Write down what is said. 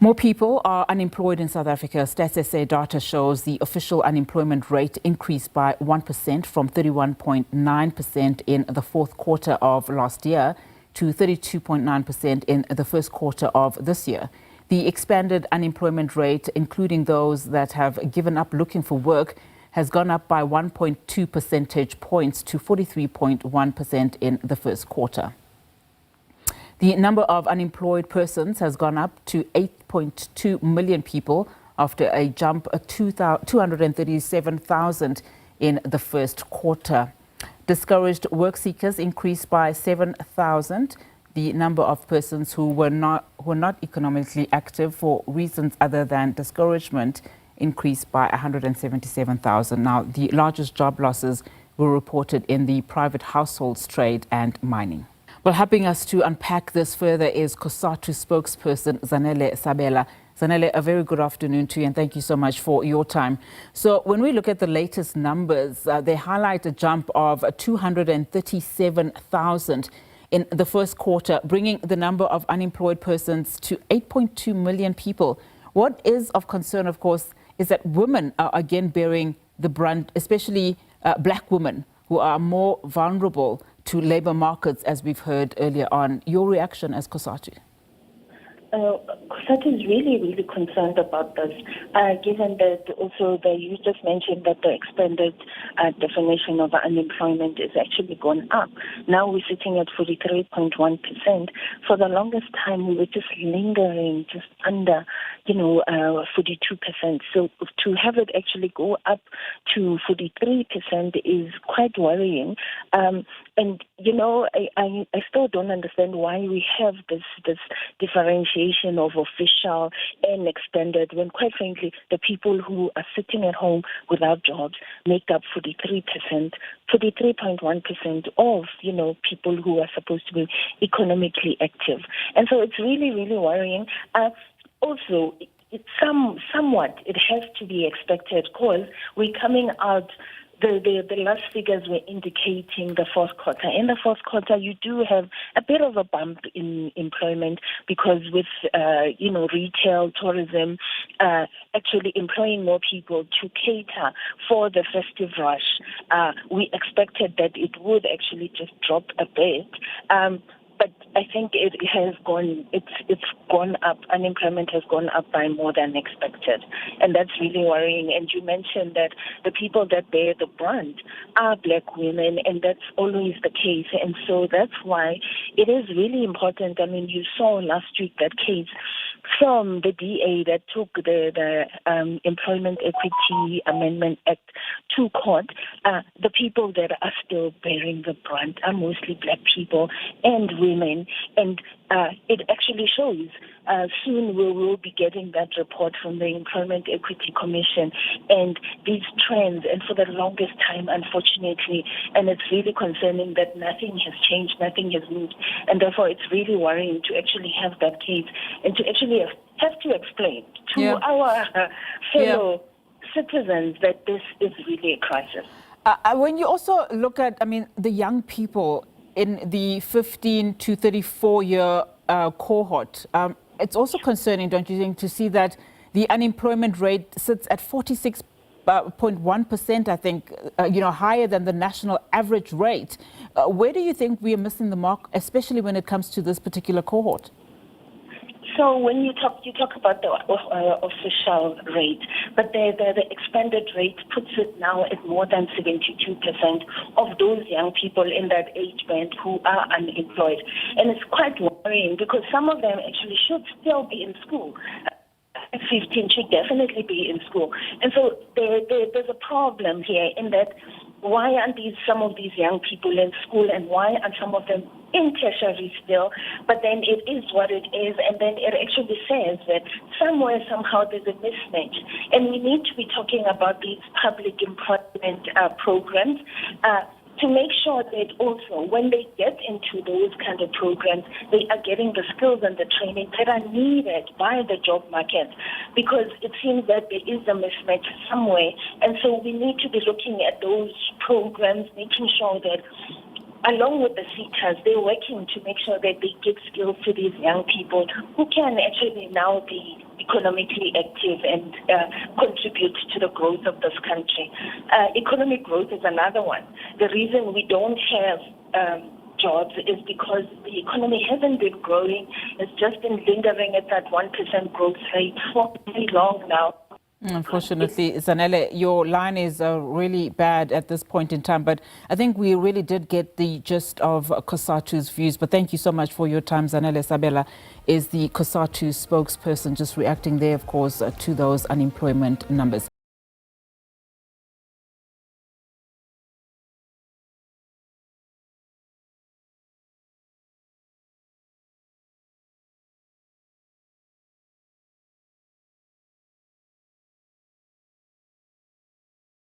More people are unemployed in South Africa. Stats SA data shows the official unemployment rate increased by 1% from 31.9% in the fourth quarter of last year to 32.9% in the first quarter of this year. The expanded unemployment rate, including those that have given up looking for work, has gone up by 1.2 percentage points to 43.1% in the first quarter. The number of unemployed persons has gone up to 8.2 million people after a jump of 237,000 in the first quarter. Discouraged work seekers increased by 7,000. The number of persons who were not economically active for reasons other than discouragement increased by 177,000. Now, the largest job losses were reported in the private households, trade and mining. Well, helping us to unpack this further is COSATU spokesperson Zanele Sabela. Zanele, a very good afternoon to you and thank you so much for your time. So when we look at the latest numbers, they highlight a jump of 237,000 in the first quarter, bringing the number of unemployed persons to 8.2 million people. What is of concern, of course, is that women are again bearing the brunt, especially black women who are more vulnerable to labour markets, as we've heard earlier on. Your reaction as COSATU? COSATU is really concerned about this, given that also you just mentioned that the expanded definition of unemployment is actually gone up. Now we're sitting at 43.1%. For the longest time, we were just lingering just under, 42%. So to have it actually go up to 43% is quite worrying. And I still don't understand why we have this differentiation of official and extended when, quite frankly, the people who are sitting at home without jobs make up 43.1% of, people who are supposed to be economically active. And so it's really worrying. Also, somewhat it has to be expected because we're coming out. The last figures were indicating the fourth quarter. In the fourth quarter, you do have a bit of a bump in employment because with, retail, tourism, actually employing more people to cater for the festive rush. We expected that it would actually just drop a bit. But I think it has gone. It's gone up. Unemployment has gone up by more than expected, and that's really worrying. And you mentioned that the people that bear the brunt are black women, and that's always the case. And so that's why it is really important. I mean, you saw last week that case from the DA that took the Employment Equity Amendment Act to court. The people that are still bearing the brunt are mostly black people and women, and it actually shows. Soon we will be getting that report from the Employment Equity Commission and these trends, and for the longest time, unfortunately, and it's really concerning that nothing has changed, nothing has moved, and therefore it's really worrying to actually have that case and to actually have to explain to our fellow citizens that this is really a crisis. When you also look at, the young people in the 15 to 34-year cohort, it's also concerning, don't you think, to see that the unemployment rate sits at 46.1%, I think, higher than the national average rate. Where do you think we are missing the mark, especially when it comes to this particular cohort? So when you talk about the official rate, but the expanded rate puts it now at more than 72% of those young people in that age band who are unemployed. And it's quite worrying because some of them actually should still be in school. 15 should definitely be in school. And so there's a problem here in that why aren't some of these young people in school and why aren't some of them in tertiary still? But then it is what it is, and then it actually says that somewhere, somehow there's a mismatch. And we need to be talking about these public employment programs to make sure that also when they get into those kind of programs, they are getting the skills and the training that are needed by the job market, because it seems that there is a mismatch somewhere. And so we need to be looking at those programs, making sure that along with the SETAs, they're working to make sure that they give skills to these young people who can actually now be economically active and contribute to the growth of this country. Economic growth is another one. The reason we don't have jobs is because the economy hasn't been growing. It's just been lingering at that 1% growth rate for very long now. Unfortunately, Zanele, your line is really bad at this point in time, but I think we really did get the gist of COSATU's views. But thank you so much for your time. Zanele Sabela is the COSATU spokesperson, just reacting there, of course, to those unemployment numbers.